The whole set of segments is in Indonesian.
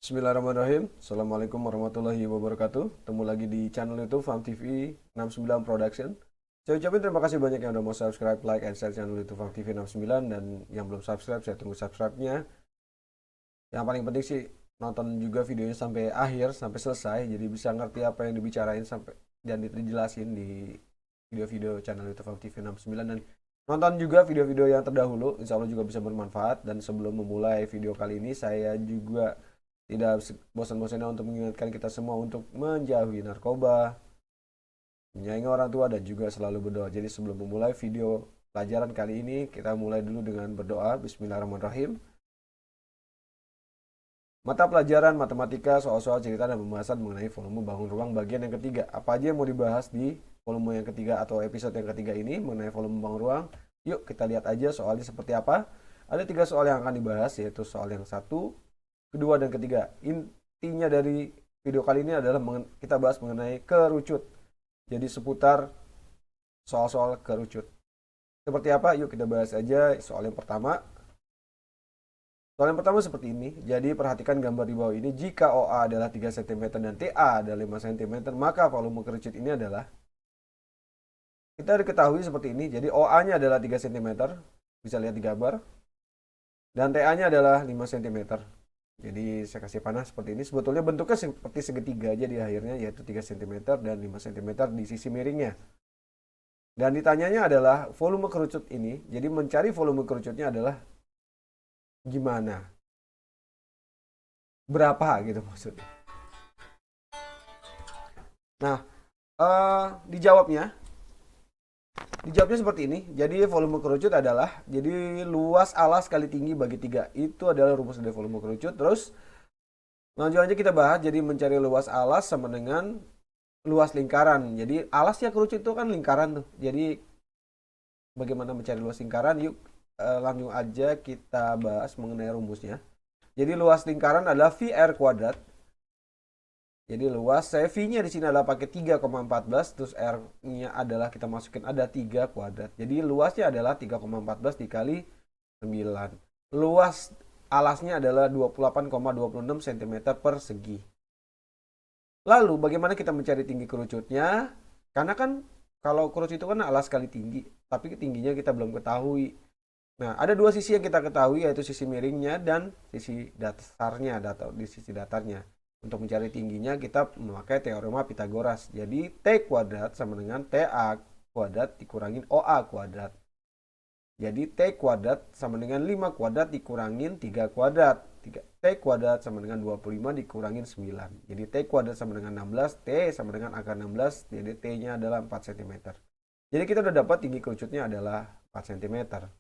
Bismillahirrahmanirrahim. Assalamualaikum warahmatullahi wabarakatuh. Ketemu lagi di channel YouTube Farm TV 69 Production. Saya ucapin terima kasih banyak yang udah mau subscribe, like, and share channel YouTube Farm TV 69. Dan yang belum subscribe, saya tunggu subscribe-nya. Yang paling penting sih nonton juga videonya sampai akhir, sampai selesai. Jadi bisa ngerti apa yang dibicarain sampai dan dijelasin di video-video channel YouTube Farm TV 69. Dan nonton juga video-video yang terdahulu, insya Allah juga bisa bermanfaat. Dan sebelum memulai video kali ini, saya juga tidak bosan-bosannya untuk mengingatkan kita semua untuk menjauhi narkoba, menyayangi orang tua, dan juga selalu berdoa. Jadi sebelum memulai video pelajaran kali ini, kita mulai dulu dengan berdoa. Bismillahirrahmanirrahim. Mata pelajaran matematika, soal-soal cerita dan pembahasan mengenai volume bangun ruang bagian yang ketiga. Apa aja yang mau dibahas di volume yang ketiga atau episode yang ketiga ini mengenai volume bangun ruang? Yuk kita lihat aja soalnya seperti apa. Ada 3 soal yang akan dibahas, yaitu soal yang satu, kedua, dan ketiga. Intinya dari video kali ini adalah kita bahas mengenai kerucut. Jadi seputar soal-soal kerucut. Seperti apa? Yuk kita bahas aja soal yang pertama. Soal yang pertama seperti ini. Jadi perhatikan gambar di bawah ini. Jika OA adalah 3 cm dan TA adalah 5 cm, maka volume kerucut ini adalah, kita diketahui seperti ini. Jadi OA-nya adalah 3 cm. Bisa lihat di gambar. Dan TA-nya adalah 5 cm. Jadi saya kasih panah seperti ini. Sebetulnya bentuknya seperti segitiga aja di akhirnya, yaitu 3 cm dan 5 cm di sisi miringnya. Dan ditanyanya adalah volume kerucut ini. Jadi mencari volume kerucutnya adalah gimana? Berapa gitu maksudnya. Nah, dijawabnya seperti ini. Jadi volume kerucut adalah, jadi luas alas kali tinggi bagi 3. Itu adalah rumus dari volume kerucut. Terus lanjut aja kita bahas. Jadi mencari luas alas sama dengan luas lingkaran. Jadi alasnya kerucut itu kan lingkaran tuh. Jadi bagaimana mencari luas lingkaran? Yuk langsung aja kita bahas mengenai rumusnya. Jadi luas lingkaran adalah VR kuadrat. Jadi luas, saya V-nya di sini adalah pakai 3,14, terus R-nya adalah kita masukin ada 3 kuadrat. Jadi luasnya adalah 3,14 dikali 9. Luas alasnya adalah 28,26 cm persegi. Lalu bagaimana kita mencari tinggi kerucutnya? Karena kan kalau kerucut itu kan alas kali tinggi, tapi tingginya kita belum ketahui. Nah, ada 2 sisi yang kita ketahui, yaitu sisi miringnya dan sisi datarnya, di sisi datarnya. Untuk mencari tingginya kita memakai teorema Pitagoras. Jadi T kuadrat sama dengan TA kuadrat dikurangin OA kuadrat. Jadi T kuadrat sama dengan 5 kuadrat dikurangin 3 kuadrat. T kuadrat sama dengan 25 dikurangin 9. Jadi T kuadrat sama dengan 16, T sama dengan akar 16, jadi T-nya adalah 4 cm. Jadi kita udah dapat tinggi kerucutnya adalah 4 cm.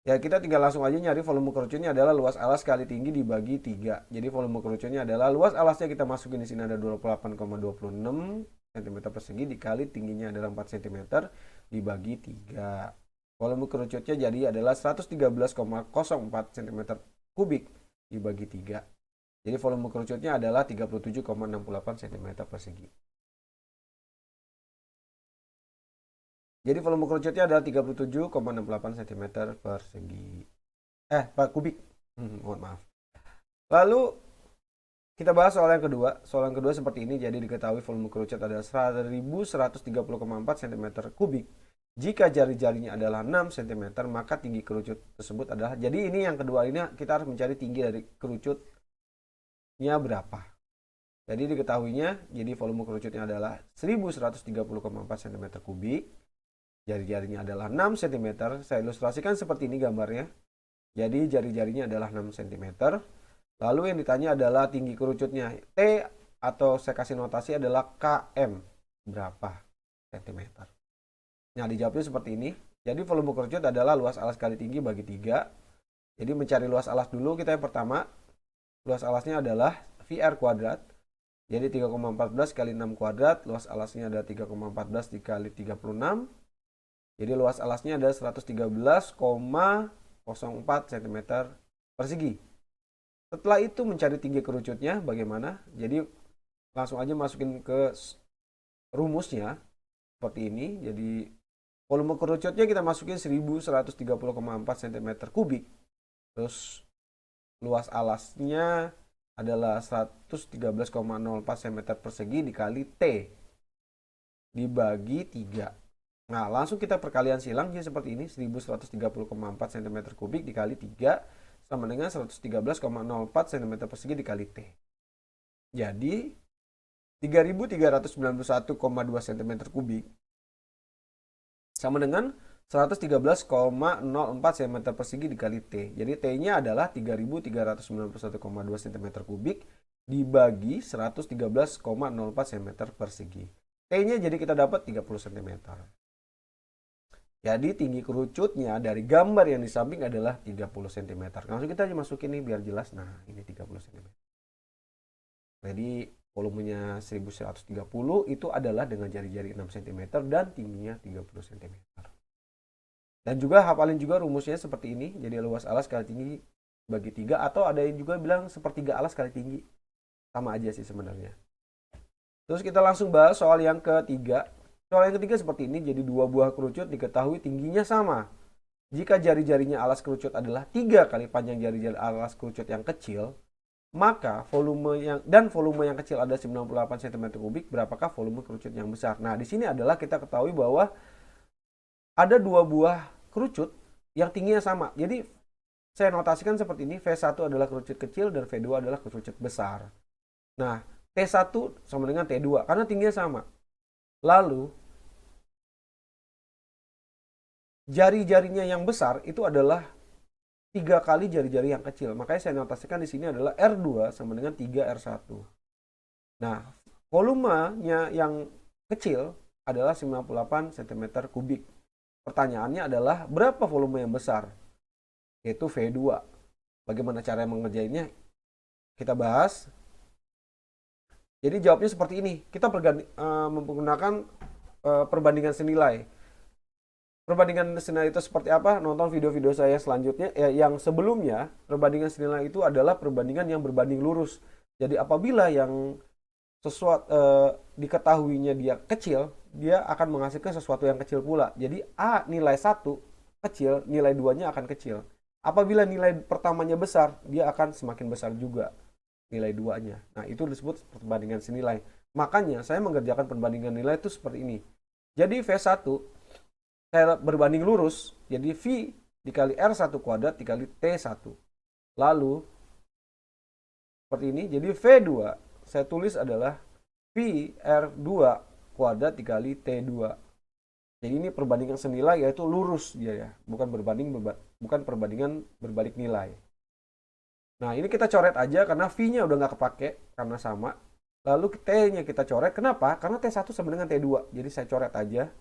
Ya kita tinggal langsung aja nyari volume kerucutnya adalah luas alas kali tinggi dibagi 3. Jadi volume kerucutnya adalah luas alasnya kita masukin di sini ada 28,26 cm persegi dikali tingginya adalah 4 cm dibagi 3. Volume kerucutnya jadi adalah 113,04 cm kubik dibagi 3. Jadi volume kerucutnya adalah 37,68 cm persegi. Jadi volume kerucutnya adalah 37,68 cm persegi. Per kubik. Mohon maaf. Lalu kita bahas soal yang kedua. Soal yang kedua seperti ini. Jadi diketahui volume kerucut adalah 1130,4 cm kubik. Jika jari-jarinya adalah 6 cm, maka tinggi kerucut tersebut adalah, jadi ini yang kedua ini kita harus mencari tinggi dari kerucutnya berapa. Jadi diketahuinya, jadi volume kerucutnya adalah 1130,4 cm kubik. Jari-jarinya adalah 6 cm. Saya ilustrasikan seperti ini gambarnya. Jadi jari-jarinya adalah 6 cm. Lalu yang ditanya adalah tinggi kerucutnya. T atau saya kasih notasi adalah km. Berapa cm? Nah dijawabnya seperti ini. Jadi volume kerucut adalah luas alas kali tinggi bagi 3. Jadi mencari luas alas dulu kita yang pertama. Luas alasnya adalah VR kuadrat. Jadi 3,14 kali 6 kuadrat. Luas alasnya adalah 3,14 dikali 36. Jadi luas alasnya adalah 113,04 cm persegi. Setelah itu mencari tinggi kerucutnya bagaimana? Jadi langsung aja masukin ke rumusnya seperti ini. Jadi volume kerucutnya kita masukin 1130,4 cm kubik. Terus luas alasnya adalah 113,04 cm persegi dikali T dibagi 3. Nah, langsung kita perkalian silang jadi seperti ini, 1130,4 cm kubik dikali 3 sama dengan 113,04 cm persegi dikali T. Jadi 3.391,2 cm kubik sama dengan 113,04 cm persegi dikali T. Jadi T-nya adalah 3.391,2 cm kubik dibagi 113,04 cm persegi. T-nya jadi kita dapat 30 cm. Jadi tinggi kerucutnya dari gambar yang di samping adalah 30 cm. Langsung kita masukin nih biar jelas. Nah, ini 30 cm. Jadi volumenya 1130 itu adalah dengan jari-jari 6 cm dan tingginya 30 cm. Dan juga hafalin juga rumusnya seperti ini. Jadi luas alas kali tinggi bagi 3, atau ada yang juga bilang sepertiga alas kali tinggi. Sama aja sih sebenarnya. Terus kita langsung bahas soal yang ketiga. Soal yang ketiga seperti ini. Jadi dua buah kerucut diketahui tingginya sama. Jika jari-jarinya alas kerucut adalah 3 kali panjang jari-jari alas kerucut yang kecil, maka volume yang kecil ada 98 cm kubik, berapakah volume kerucut yang besar? Nah, di sini adalah kita ketahui bahwa ada dua buah kerucut yang tingginya sama. Jadi saya notasikan seperti ini, V1 adalah kerucut kecil dan V2 adalah kerucut besar. Nah, T1 sama dengan T2 karena tingginya sama. Lalu jari-jarinya yang besar itu adalah 3 kali jari-jari yang kecil. Makanya saya notasikan di sini adalah R2 sama dengan 3R1. Nah, volumenya yang kecil adalah 98 cm kubik. Pertanyaannya adalah berapa volume yang besar? Yaitu V2. Bagaimana cara mengerjainnya? Kita bahas. Jadi jawabnya seperti ini. Kita menggunakan perbandingan senilai. Perbandingan senilai itu seperti apa? Nonton video-video saya selanjutnya. Yang sebelumnya, perbandingan senilai itu adalah perbandingan yang berbanding lurus. Jadi apabila yang sesuatu diketahuinya dia kecil, dia akan menghasilkan sesuatu yang kecil pula. Jadi A nilai 1 kecil, nilai 2-nya akan kecil. Apabila nilai pertamanya besar, dia akan semakin besar juga nilai 2-nya. Nah, itu disebut perbandingan senilai. Makanya saya mengerjakan perbandingan nilai itu seperti ini. Jadi V1 saya berbanding lurus, jadi V dikali R1 kuadrat dikali T1. Lalu seperti ini, jadi V2 saya tulis adalah VR2 kuadrat dikali T2. Jadi ini perbandingan senilai, yaitu lurus dia ya, bukan perbandingan berbalik nilai. Nah, ini kita coret aja karena V-nya udah nggak kepake karena sama. Lalu T-nya kita coret. Kenapa? Karena T1 sama dengan T2. Jadi saya coret aja.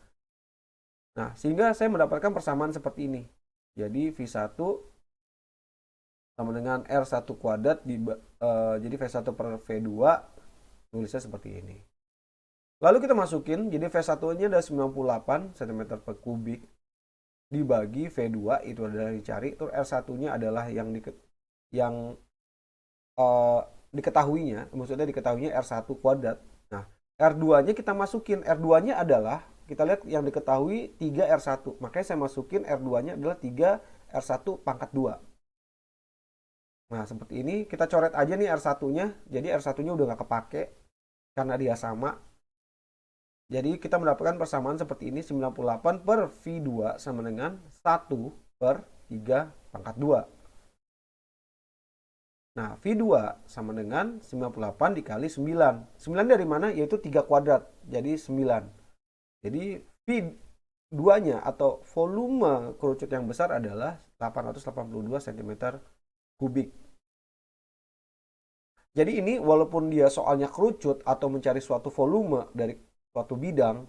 Nah, sehingga saya mendapatkan persamaan seperti ini. Jadi V1 sama dengan R1 kuadrat jadi V1 per V2 tulisnya seperti ini. Lalu kita masukin, jadi V1-nya ada 98 cm per kubik dibagi V2 itu adalah dicari, terus R1-nya adalah yang diketahuinya, maksudnya diketahuinya R1 kuadrat. Nah, R2-nya kita masukin, R2-nya adalah kita lihat yang diketahui 3R1. Makanya saya masukin R2-nya adalah 3R1 pangkat 2. Nah, seperti ini kita coret aja nih R1-nya. Jadi R1-nya udah nggak kepake karena dia sama. Jadi kita mendapatkan persamaan seperti ini, 98 per V2 sama dengan 1 per 3 pangkat 2. Nah, V2 sama dengan 98 dikali 9. 9 dari mana? Yaitu 3 kuadrat. Jadi 9. Jadi V2-nya atau volume kerucut yang besar adalah 882 cm kubik. Jadi ini walaupun dia soalnya kerucut atau mencari suatu volume dari suatu bidang,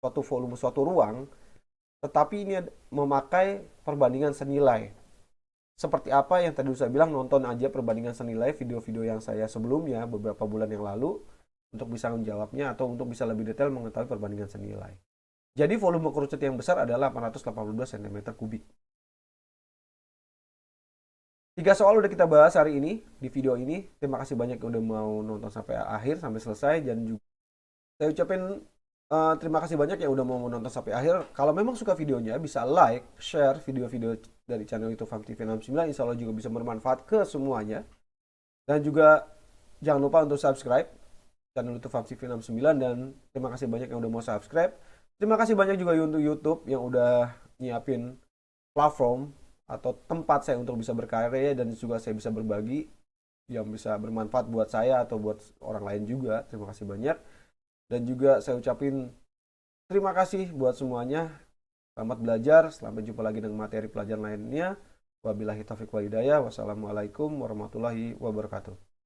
suatu volume, suatu ruang, tetapi ini memakai perbandingan senilai. Seperti apa yang tadi saya bilang, nonton aja perbandingan senilai video-video yang saya sebelumnya beberapa bulan yang lalu untuk bisa menjawabnya atau untuk bisa lebih detail mengetahui perbandingan senilai. Jadi volume kerucut yang besar adalah 882 cm kubik. 3 soal udah kita bahas hari ini di video ini. Terima kasih banyak yang udah mau nonton sampai akhir, sampai selesai. Dan juga saya ucapin terima kasih banyak yang udah mau nonton sampai akhir. Kalau memang suka videonya, bisa like, share video-video dari channel YouTube Farm TV 69, insya Allah juga bisa bermanfaat ke semuanya. Dan juga jangan lupa untuk subscribe channel YouTube Farm TV 69, dan terima kasih banyak yang udah mau subscribe. Terima kasih banyak juga untuk YouTube yang udah nyiapin platform atau tempat saya untuk bisa berkarya dan juga saya bisa berbagi yang bisa bermanfaat buat saya atau buat orang lain juga. Terima kasih banyak. Dan juga saya ucapin terima kasih buat semuanya. Selamat belajar, sampai jumpa lagi dengan materi pelajaran lainnya. Wabillahi taufiq wal hidayah. Wassalamualaikum warahmatullahi wabarakatuh.